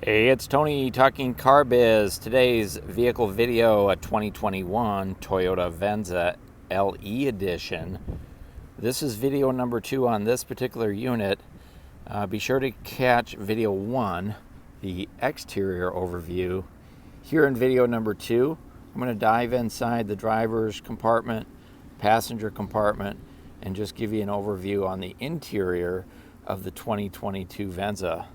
Hey, it's Tony talking car biz. Today's vehicle video, a 2021 Toyota Venza LE edition. This is video number 2 on this particular unit. Be sure to catch video 1, the exterior overview. Here in video number 2, I'm going to dive inside the driver's compartment, passenger compartment, and just give you an overview on the interior of the 2022 Venza.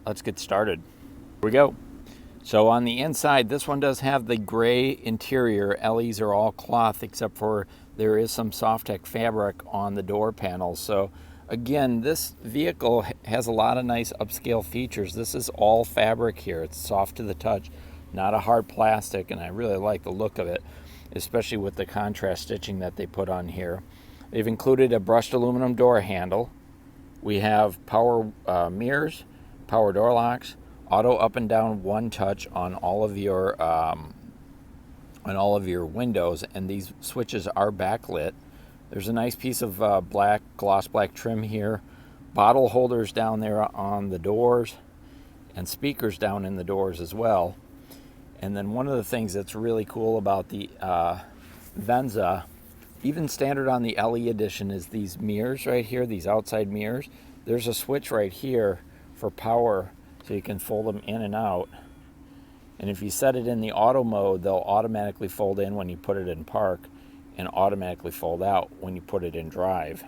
Let's get started. Here we go. So on the inside, this one does have the gray interior. LEs are all cloth except for there is some Softech fabric on the door panels. So again, this vehicle has a lot of nice upscale features. This is all fabric here. It's soft to the touch, not a hard plastic, and I really like the look of it, especially with the contrast stitching that they put on here. They've included a brushed aluminum door handle. We have power mirrors, power door locks, auto up and down one touch on all of your windows, and these switches are backlit. There's a nice piece of gloss black trim here, bottle holders down there on the doors, and speakers down in the doors as well. And then one of the things that's really cool about the Venza, even standard on the LE edition, is these mirrors right here, these outside mirrors. There's a switch right here for power, so you can fold them in and out. And if you set it in the auto mode, they'll automatically fold in when you put it in park and automatically fold out when you put it in drive.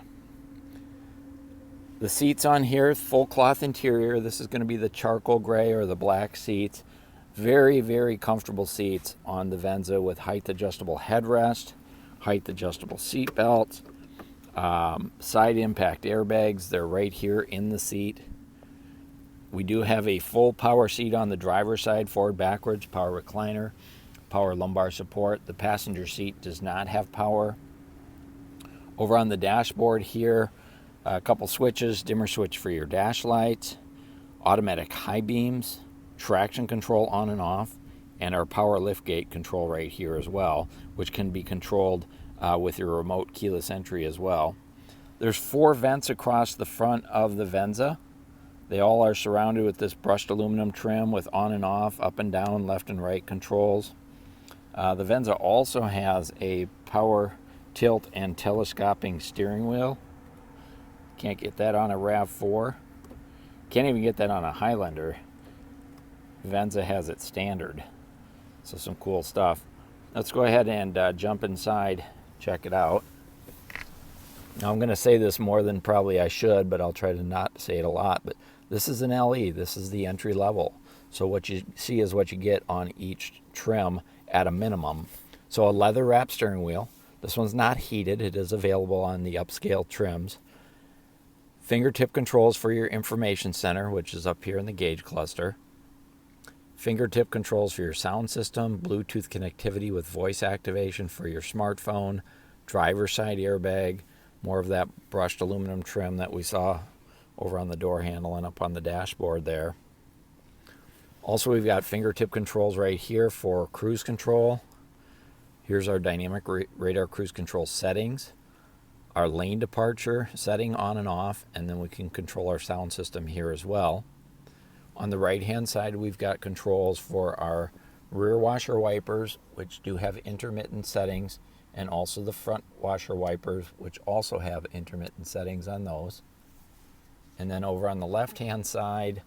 The seats on here, full cloth interior. This is going to be the charcoal gray or the black seats. Very, very comfortable seats on the Venza with height adjustable headrest, height adjustable seat belts, side impact airbags. They're right here in the seat. We do have a full power seat on the driver's side, forward, backwards, power recliner, power lumbar support. The passenger seat does not have power. Over on the dashboard here, a couple switches, dimmer switch for your dash lights, automatic high beams, traction control on and off, and our power liftgate control right here as well, which can be controlled with your remote keyless entry as well. There's 4 vents across the front of the Venza. They all are surrounded with this brushed aluminum trim with on and off, up and down, left and right controls. The Venza also has a power tilt and telescoping steering wheel. Can't get that on a RAV4. Can't even get that on a Highlander. Venza has it standard. So some cool stuff. Let's go ahead and jump inside, check it out. Now I'm going to say this more than probably I should, but I'll try to not say it a lot. But this is an LE. This is the entry level. So what you see is what you get on each trim at a minimum. So a leather wrapped steering wheel. This one's not heated. It is available on the upscale trims. Fingertip controls for your information center, which is up here in the gauge cluster. Fingertip controls for your sound system, Bluetooth connectivity with voice activation for your smartphone, driver's side airbag, more of that brushed aluminum trim that we saw over on the door handle and up on the dashboard there. Also, we've got fingertip controls right here for cruise control. Here's our dynamic radar cruise control settings, our lane departure setting on and off, and then we can control our sound system here as well. On the right hand side, we've got controls for our rear washer wipers, which do have intermittent settings, and also the front washer wipers, which also have intermittent settings on those. And then over on the left hand side,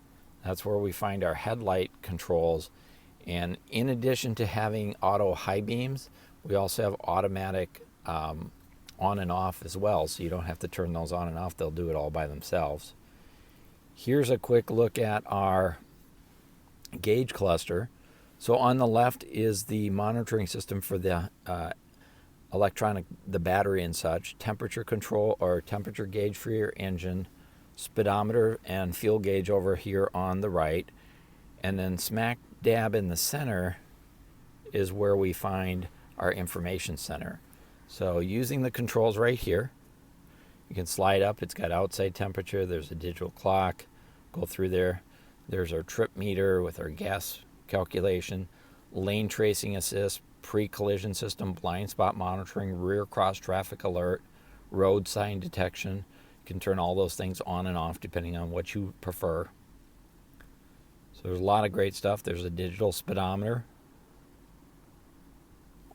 that's where we find our headlight controls. And in addition to having auto high beams, we also have automatic on and off as well, so you don't have to turn those on and off. They'll do it all by themselves. Here's a quick look at our gauge cluster. So on the left is the monitoring system for the the battery and such, temperature control or temperature gauge for your engine, speedometer and fuel gauge over here on the right, and then smack dab in the center is where we find our information center. So using the controls right here, you can slide up. It's got outside temperature. There's a digital clock. Go through there. There's our trip meter with our gas calculation, lane tracing assist, pre-collision system, blind spot monitoring, rear cross traffic alert, road sign detection. You can turn all those things on and off depending on what you prefer. So there's a lot of great stuff. There's a digital speedometer,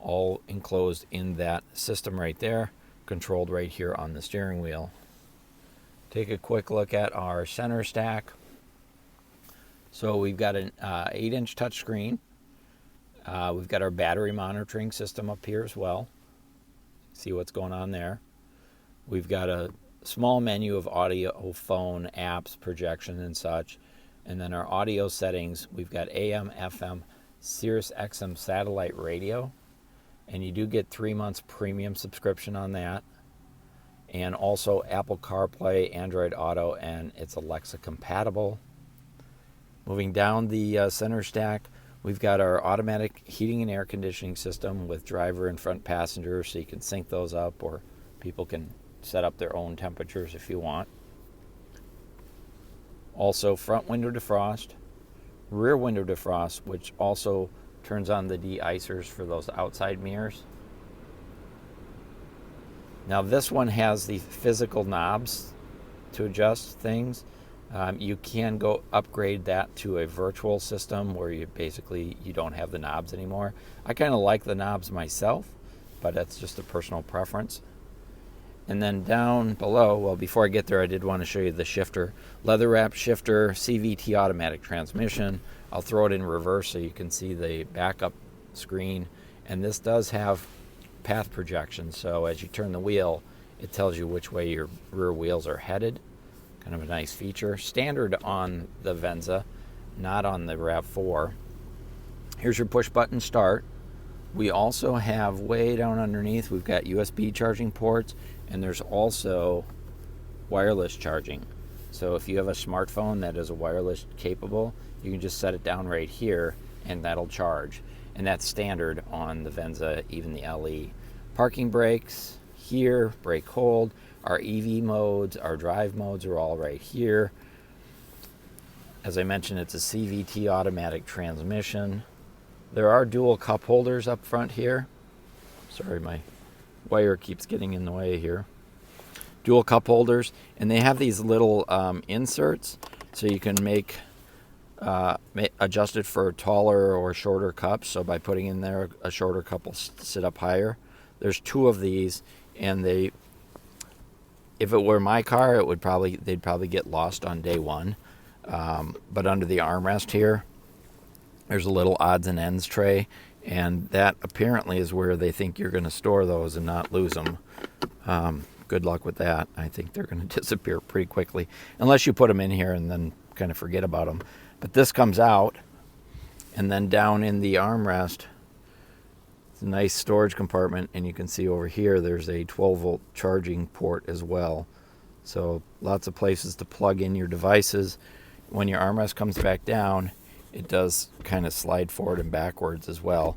all enclosed in that system right there, controlled right here on the steering wheel. Take a quick look at our center stack. So we've got an 8-inch touchscreen. We've got our battery monitoring system up here as well. See what's going on there. We've got a small menu of audio, phone, apps, projection, and such. And then our audio settings, we've got AM, FM, Sirius XM satellite radio. And you do get 3 months premium subscription on that. And also Apple CarPlay, Android Auto, and it's Alexa compatible. Moving down the center stack, we've got our automatic heating and air conditioning system with driver and front passenger, so you can sync those up, or people can set up their own temperatures if you want. Also front window defrost, rear window defrost, which also turns on the de-icers for those outside mirrors. Now this one has the physical knobs to adjust things. You can go upgrade that to a virtual system where you don't have the knobs anymore. I kind of like the knobs myself, but that's just a personal preference. And then down below, well, before I get there, I did want to show you the shifter. Leather wrap shifter, CVT automatic transmission. I'll throw it in reverse so you can see the backup screen. And this does have path projection, so as you turn the wheel, it tells you which way your rear wheels are headed. Kind of a nice feature. Standard on the Venza, not on the RAV4. Here's your push button start. We also have way down underneath, we've got USB charging ports, and there's also wireless charging. So if you have a smartphone that is a wireless capable, you can just set it down right here and that'll charge. And that's standard on the Venza, even the LE. Parking brakes here, brake hold. Our EV modes, our drive modes are all right here. As I mentioned, it's a CVT automatic transmission. There are dual cup holders up front here. Sorry, my wire keeps getting in the way here. Dual cup holders, and they have these little inserts, so you can adjust it for taller or shorter cups. So by putting in there, a shorter cup will sit up higher. There's 2 of these, and if it were my car, they'd probably get lost on day one. But under the armrest here, there's a little odds and ends tray, and that apparently is where they think you're going to store those and not lose them. Good luck with that. I think they're going to disappear pretty quickly, unless you put them in here and then kind of forget about them. But this comes out, and then down in the armrest, it's a nice storage compartment, and you can see over here there's a 12-volt charging port as well. So lots of places to plug in your devices. When your armrest comes back down, it does kind of slide forward and backwards as well.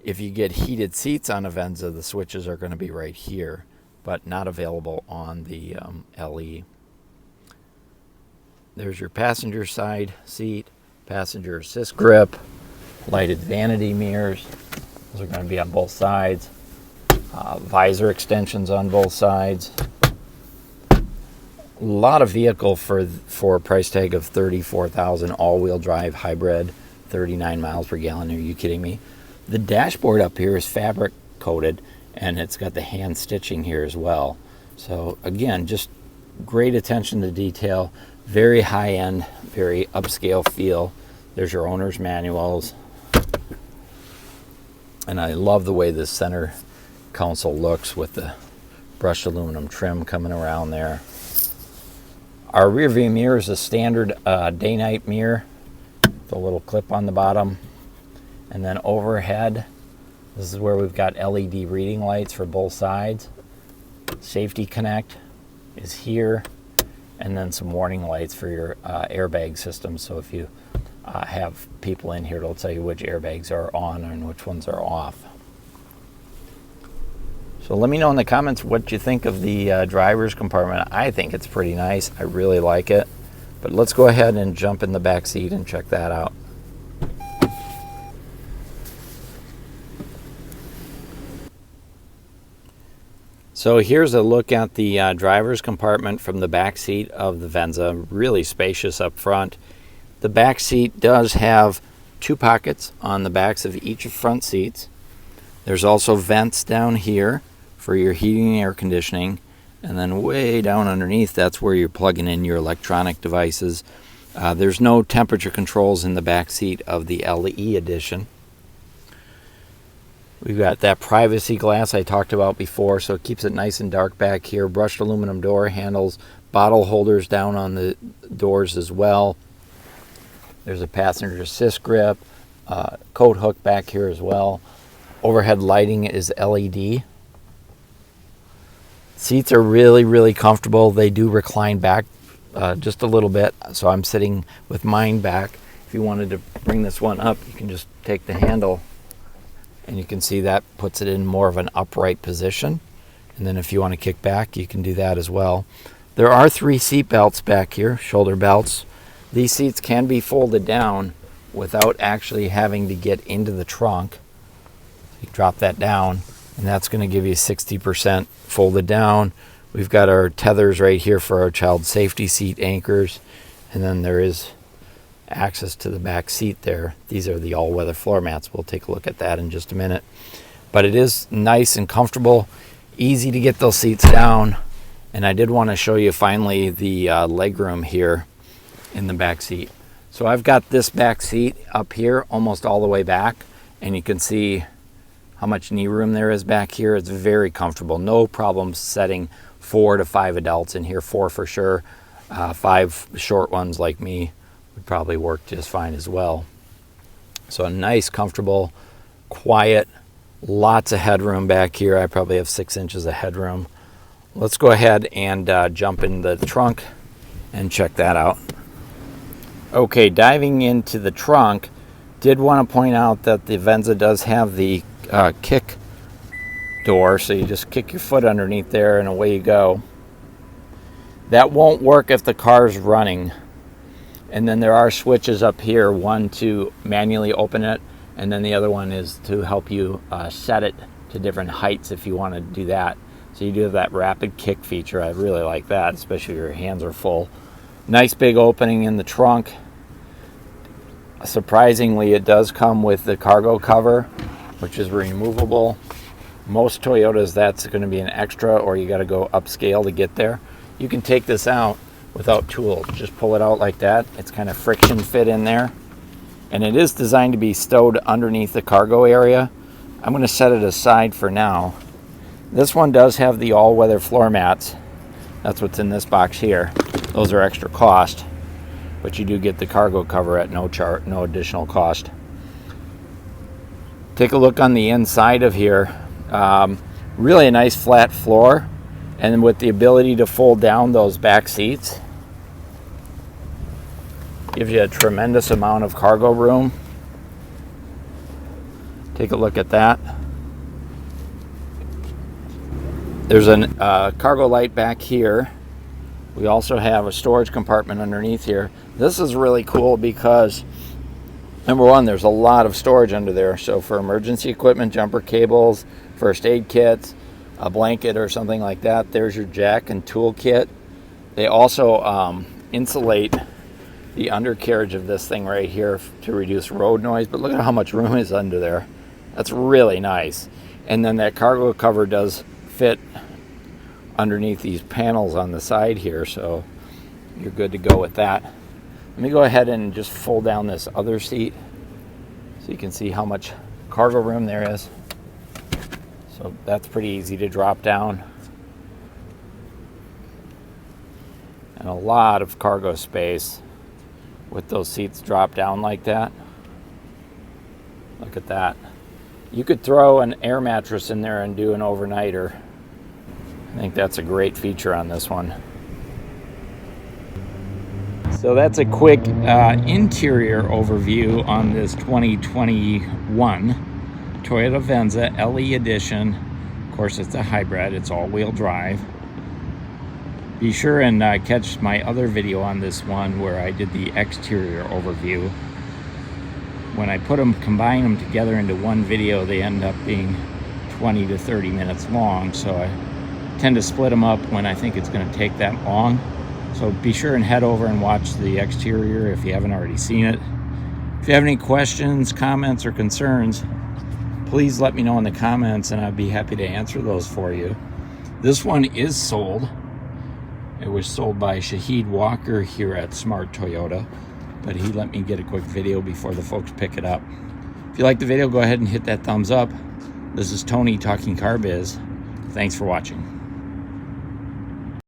If you get heated seats on a Venza, the switches are going to be right here, but not available on the LE. There's your passenger side seat, passenger assist grip, lighted vanity mirrors. Those are going to be on both sides. Visor extensions on both sides. A lot of vehicle for a price tag of $34,000, all-wheel drive hybrid, 39 miles per gallon. Are you kidding me? The dashboard up here is fabric coated, and it's got the hand stitching here as well. So again, just great attention to detail, very high-end, very upscale feel. There's your owner's manuals. And I love the way this center console looks with the brushed aluminum trim coming around there. Our rear view mirror is a standard day-night mirror with a little clip on the bottom. And then overhead, this is where we've got LED reading lights for both sides. Safety Connect is here. And then some warning lights for your airbag system. So if you have people in here, it'll tell you which airbags are on and which ones are off. So let me know in the comments what you think of the driver's compartment. I think it's pretty nice. I really like it. But let's go ahead and jump in the back seat and check that out. So here's a look at the driver's compartment from the back seat of the Venza. Really spacious up front. The back seat does have 2 pockets on the backs of each front seats. There's also vents down here for your heating and air conditioning. And then way down underneath, that's where you're plugging in your electronic devices. There's no temperature controls in the back seat of the LE edition. We've got that privacy glass I talked about before, so it keeps it nice and dark back here. Brushed aluminum door handles, bottle holders down on the doors as well. There's a passenger assist grip, coat hook back here as well. Overhead lighting is LED. Seats are really comfortable. They do recline back just a little bit, so I'm sitting with mine back. If you wanted to bring this one up, you can just take the handle and you can see that puts it in more of an upright position. And then if you want to kick back, you can do that as well. There are 3 seat belts back here, shoulder belts. These seats can be folded down without actually having to get into the trunk. You drop that down, and that's going to give you 60% folded down. We've got our tethers right here for our child safety seat anchors, and then there is access to the back seat there. These are the all-weather floor mats. We'll take a look at that in just a minute. But it is nice and comfortable, easy to get those seats down. And I did want to show you finally the leg room here in the back seat. So I've got this back seat up here almost all the way back, and you can see how much knee room there is back here. It's very comfortable. No problems setting 4 to 5 adults in here, 4 for sure. 5 short ones like me would probably work just fine as well. So a nice, comfortable, quiet, lots of headroom back here. I probably have 6 inches of headroom. Let's go ahead and jump in the trunk and check that out. Okay, diving into the trunk, did want to point out that the Venza does have the kick door, so you just kick your foot underneath there and away you go. That won't work if the car's running. And then there are switches up here, one to manually open it, and then the other one is to help you set it to different heights if you want to do that. So you do have that rapid kick feature. I really like that, especially if your hands are full. Nice big opening in the trunk. Surprisingly, it does come with the cargo cover, which is removable. Most Toyotas, that's going to be an extra, or you got to go upscale to get there. You can take this out without tools. Just pull it out like that. It's kind of friction fit in there. And it is designed to be stowed underneath the cargo area. I'm going to set it aside for now. This one does have the all-weather floor mats. That's what's in this box here. Those are extra cost, but you do get the cargo cover at no additional cost. Take a look on the inside of here. Really a nice flat floor, and with the ability to fold down those back seats, gives you a tremendous amount of cargo room. Take a look at that. There's a cargo light back here. We also have a storage compartment underneath here. This is really cool because, number one, there's a lot of storage under there. So for emergency equipment, jumper cables, first aid kits, a blanket or something like that, there's your jack and tool kit. They also insulate the undercarriage of this thing right here to reduce road noise. But look at how much room is under there. That's really nice. And then that cargo cover does fit underneath these panels on the side here, so you're good to go with that. Let me go ahead and just fold down this other seat so you can see how much cargo room there is. So that's pretty easy to drop down. And a lot of cargo space with those seats drop down like that. Look at that. You could throw an air mattress in there and do an overnighter. I think that's a great feature on this one. So that's a quick interior overview on this 2021 Toyota Venza LE Edition. Of course, it's a hybrid. It's all-wheel drive. Be sure and catch my other video on this one where I did the exterior overview. When I combine them together into one video, they end up being 20 to 30 minutes long. So I tend to split them up when I think it's going to take that long. So be sure and head over and watch the exterior if you haven't already seen it. If you have any questions, comments, or concerns, please let me know in the comments and I'd be happy to answer those for you. This one is sold. It was sold by Shahid Walker here at Smart Toyota, but he let me get a quick video before the folks pick it up. If you like the video, go ahead and hit that thumbs up. This is Tony talking car biz. Thanks for watching.